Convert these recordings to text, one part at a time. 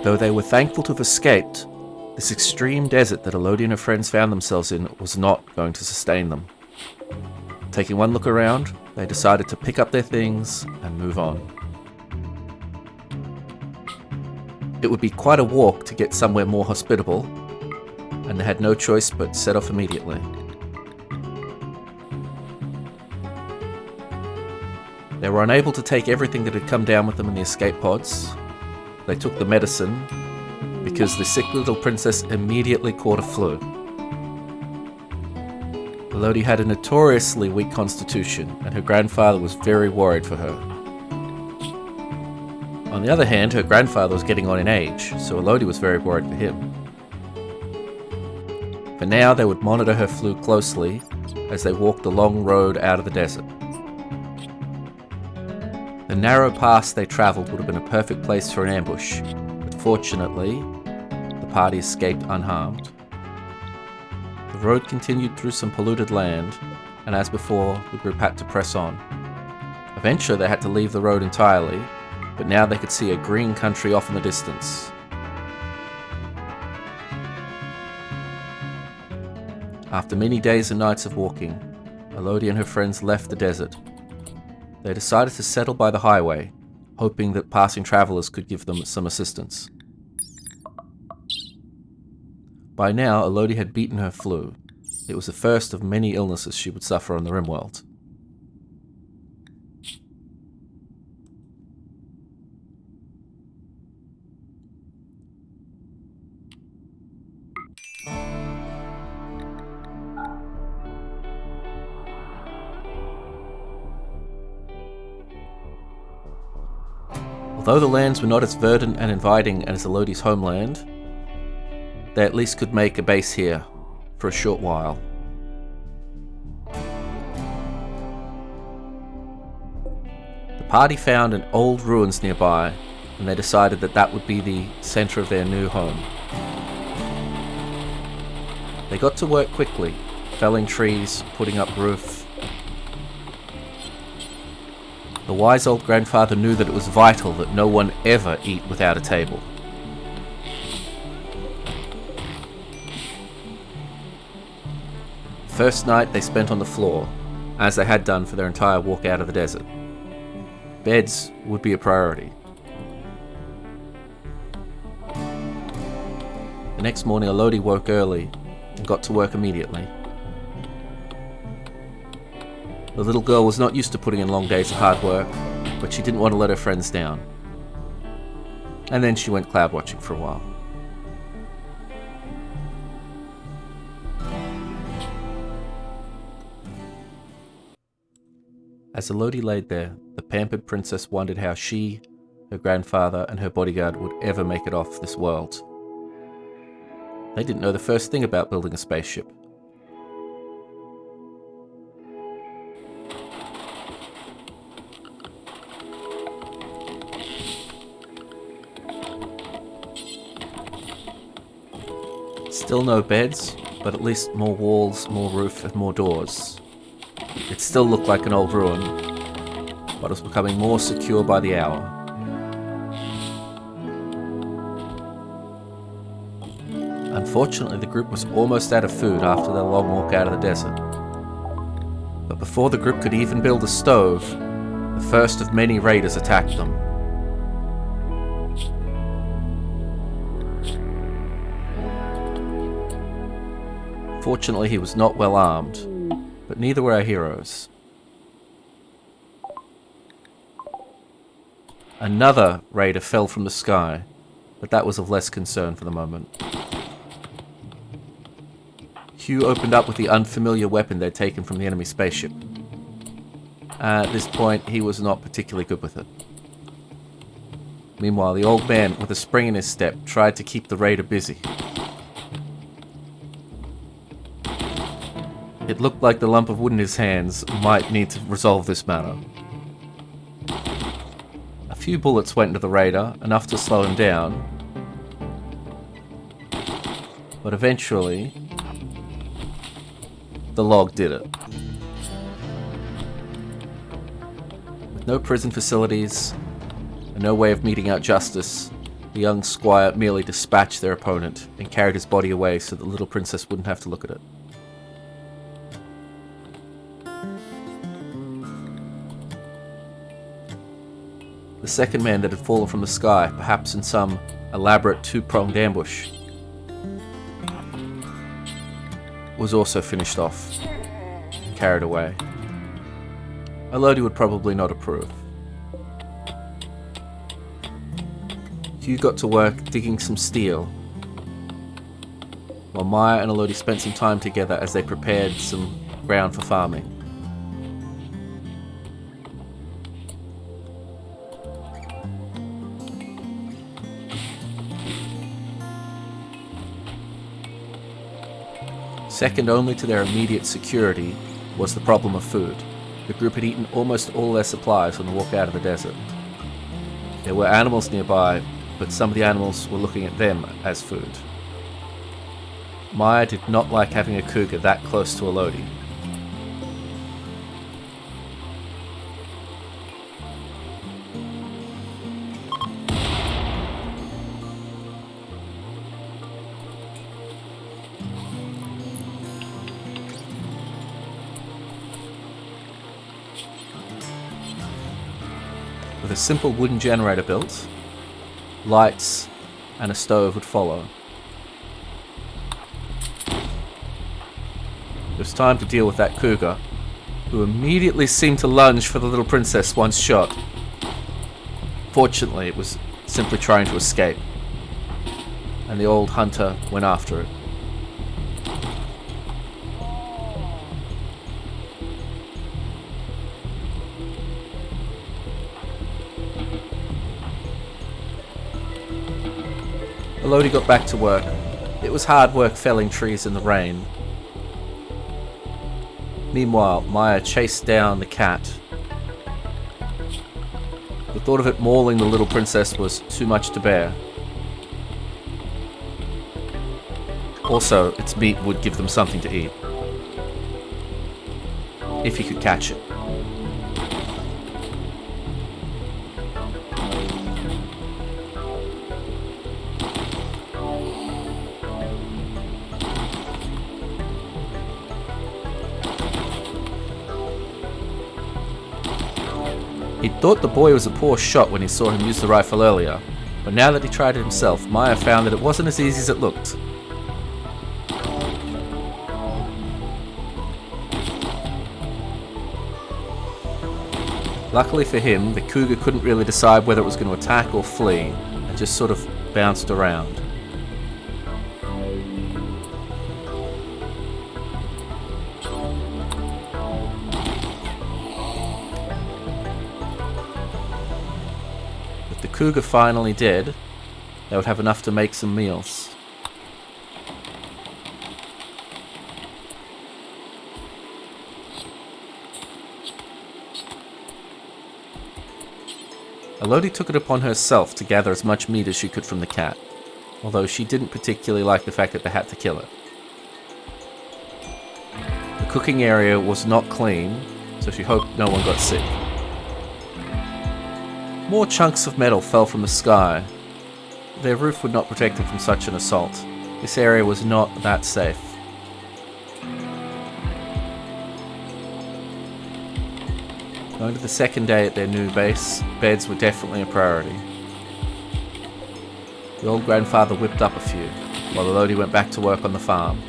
Though they were thankful to have escaped, this extreme desert that Elodie and her friends found themselves in was not going to sustain them. Taking one look around, they decided to pick up their things and move on. It would be quite a walk to get somewhere more hospitable, and they had no choice but set off immediately. They were unable to take everything that had come down with them in the escape pods. They took the medicine because the sick little princess immediately caught a flu. Elodie had a notoriously weak constitution, and her grandfather was very worried for her. On the other hand, her grandfather was getting on in age, so Elodie was very worried for him. For now, they would monitor her flu closely as they walked the long road out of the desert. The narrow pass they travelled would have been a perfect place for an ambush, but fortunately, the party escaped unharmed. The road continued through some polluted land, and as before, the group had to press on. Eventually, they had to leave the road entirely, but now they could see a green country off in the distance. After many days and nights of walking, Elodie and her friends left the desert. They decided to settle by the highway, hoping that passing travelers could give them some assistance. By now, Elodie had beaten her flu. It was the first of many illnesses she would suffer on the Rimworld. Although the lands were not as verdant and inviting as Elodie's homeland, they at least could make a base here for a short while. The party found an old ruins nearby, and they decided that that would be the center of their new home. They got to work quickly, felling trees, putting up roof. The wise old grandfather knew that it was vital that no one ever eat without a table. The first night they spent on the floor, as they had done for their entire walk out of the desert. Beds would be a priority. The next morning, Elodie woke early and got to work immediately. The little girl was not used to putting in long days of hard work, but she didn't want to let her friends down. And then she went cloud watching for a while. As Elodie laid there, the pampered princess wondered how she, her grandfather, and her bodyguard would ever make it off this world. They didn't know the first thing about building a spaceship. Still no beds, but at least more walls, more roof, and more doors. It still looked like an old ruin, but it was becoming more secure by the hour. Unfortunately, the group was almost out of food after their long walk out of the desert. But before the group could even build a stove, the first of many raiders attacked them. Fortunately, he was not well armed, but neither were our heroes. Another raider fell from the sky, but that was of less concern for the moment. Hugh opened up with the unfamiliar weapon they'd taken from the enemy spaceship. At this point, he was not particularly good with it. Meanwhile, the old man, with a spring in his step, tried to keep the raider busy. It looked like the lump of wood in his hands might need to resolve this matter. A few bullets went into the raider, enough to slow him down. But eventually, the log did it. With no prison facilities, and no way of meting out justice, The young squire merely dispatched their opponent and carried his body away so the little princess wouldn't have to look at it. The second man that had fallen from the sky, perhaps in some elaborate two-pronged ambush, was also finished off, carried away. Elodie would probably not approve. Hugh got to work digging some steel, while Maya and Elodie spent some time together as they prepared some ground for farming. Second only to their immediate security was the problem of food. The group had eaten almost all their supplies on the walk out of the desert. There were animals nearby, but some of the animals were looking at them as food. Maya did not like having a cougar that close to Elodie. With a simple wooden generator built, lights and a stove would follow. It was time to deal with that cougar, who immediately seemed to lunge for the little princess once shot. Fortunately, it was simply trying to escape, and the old hunter went after it. Elodie got back to work. It was hard work felling trees in the rain. Meanwhile, Maya chased down the cat. The thought of it mauling the little princess was too much to bear. Also, its meat would give them something to eat. If he could catch it. He thought the boy was a poor shot when he saw him use the rifle earlier, but now that he tried it himself, Maya found that it wasn't as easy as it looked. Luckily for him, the cougar couldn't really decide whether it was going to attack or flee, and just sort of bounced around. With the cougar finally dead, they would have enough to make some meals. Elodie took it upon herself to gather as much meat as she could from the cat, although she didn't particularly like the fact that they had to kill it. The cooking area was not clean, so she hoped no one got sick. More chunks of metal fell from the sky. Their roof would not protect them from such an assault. This area was not that safe. Going to the second day at their new base, beds were definitely a priority. The old grandfather whipped up a few, while Elodie went back to work on the farm.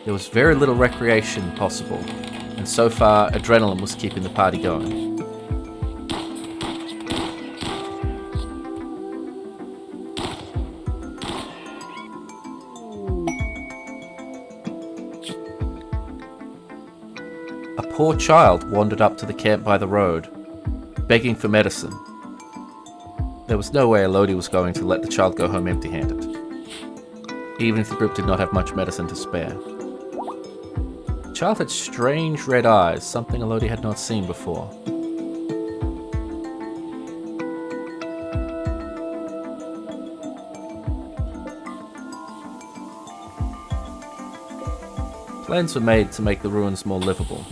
There was very little recreation possible, and so far adrenaline was keeping the party going. A poor child wandered up to the camp by the road, begging for medicine. There was no way Elodie was going to let the child go home empty-handed, even if the group did not have much medicine to spare. The child had strange red eyes, something Elodie had not seen before. Plans were made to make the ruins more livable.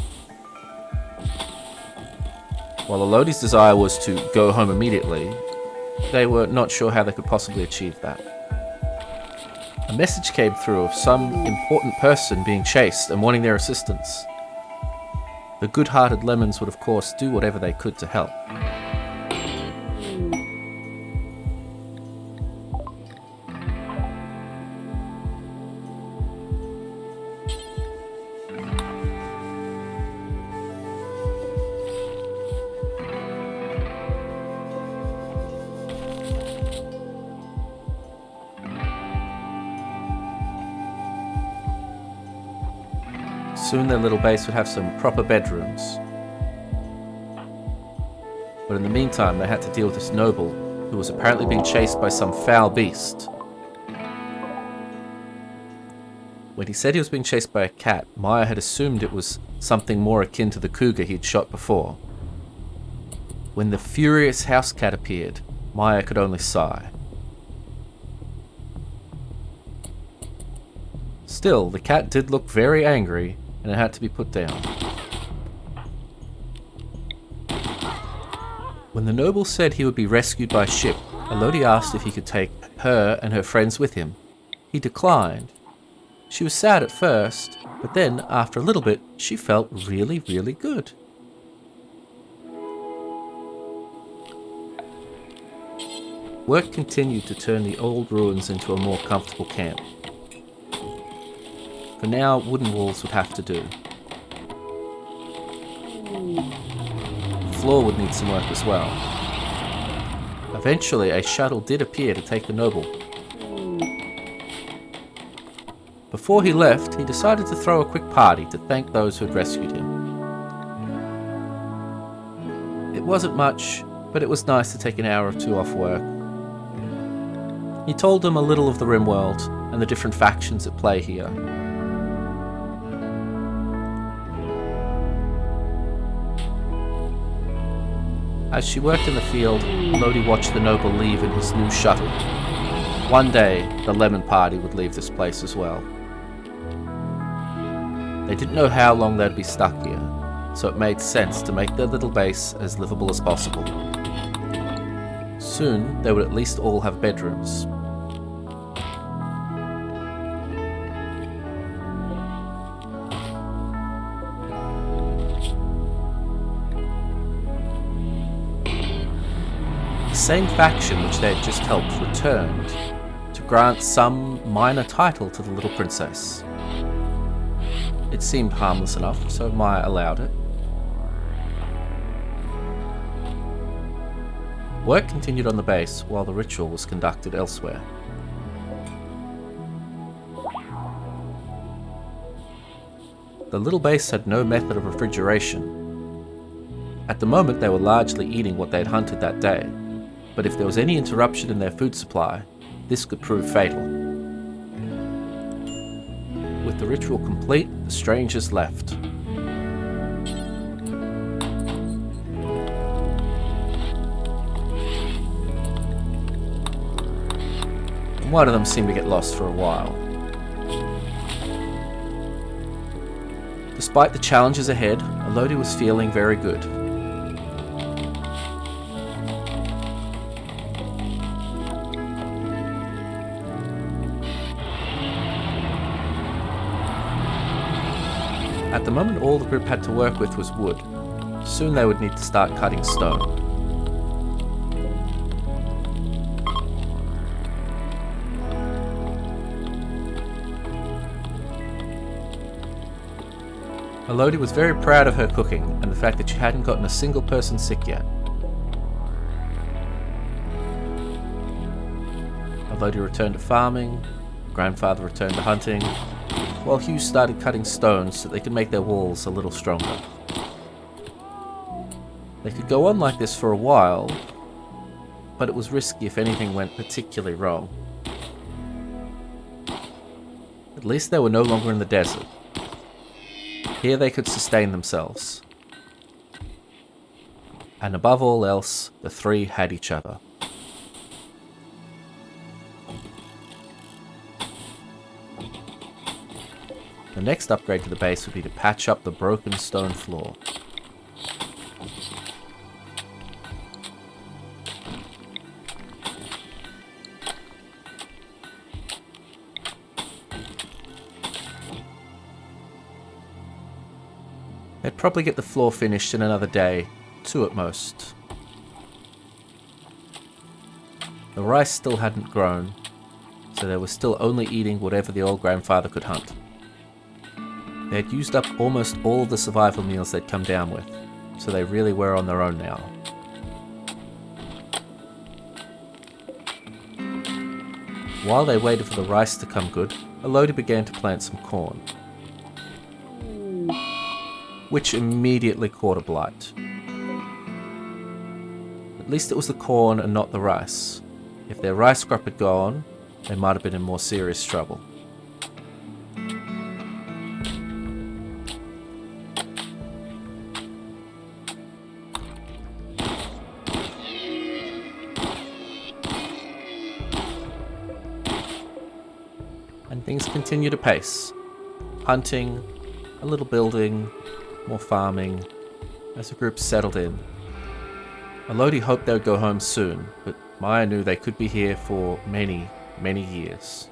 While Elodie's desire was to go home immediately, they were not sure how they could possibly achieve that. A message came through of some important person being chased and wanting their assistance. The good-hearted lemons would of course do whatever they could to help. Soon their little base would have some proper bedrooms. But in the meantime, they had to deal with this noble who was apparently being chased by some foul beast. When he said he was being chased by a cat, Maya had assumed it was something more akin to the cougar he'd shot before. When the furious house cat appeared, Maya could only sigh. Still, the cat did look very angry, and it had to be put down. When the noble said he would be rescued by ship, Elodie asked if he could take her and her friends with him. He declined. She was sad at first, but then, after a little bit, she felt really, really good. Work continued to turn the old ruins into a more comfortable camp. For now, wooden walls would have to do. The floor would need some work as well. Eventually, a shuttle did appear to take the noble. Before he left, he decided to throw a quick party to thank those who had rescued him. It wasn't much, but it was nice to take an hour or two off work. He told them a little of the Rimworld and the different factions at play here. As she worked in the field, Elodie watched the noble leave in his new shuttle. One day, the Lemon Party would leave this place as well. They didn't know how long they'd be stuck here, so it made sense to make their little base as livable as possible. Soon, they would at least all have bedrooms. The same faction which they had just helped returned to grant some minor title to the little princess. It seemed harmless enough, so Maya allowed it. Work continued on the base while the ritual was conducted elsewhere. The little base had no method of refrigeration. At the moment they were largely eating what they had hunted that day, but if there was any interruption in their food supply, this could prove fatal. With the ritual complete, the strangers left. And one of them seemed to get lost for a while. Despite the challenges ahead, Elodie was feeling very good. At the moment, all the group had to work with was wood. Soon they would need to start cutting stone. Elodie was very proud of her cooking and the fact that she hadn't gotten a single person sick yet. Elodie returned to farming, grandfather returned to hunting, while Hugh started cutting stones so they could make their walls a little stronger. They could go on like this for a while, but it was risky if anything went particularly wrong. At least they were no longer in the desert. Here they could sustain themselves. And above all else, the three had each other. The next upgrade to the base would be to patch up the broken stone floor. They'd probably get the floor finished in another day, 2 at most. The rice still hadn't grown, so they were still only eating whatever the old grandfather could hunt. They had used up almost all of the survival meals they'd come down with, so they really were on their own now. While they waited for the rice to come good, Elodie began to plant some corn, which immediately caught a blight. At least it was the corn and not the rice. If their rice crop had gone, they might have been in more serious trouble. And things continued apace. Hunting, a little building, more farming, as the group settled in. Elodie hoped they would go home soon, but Maya knew they could be here for many, many years.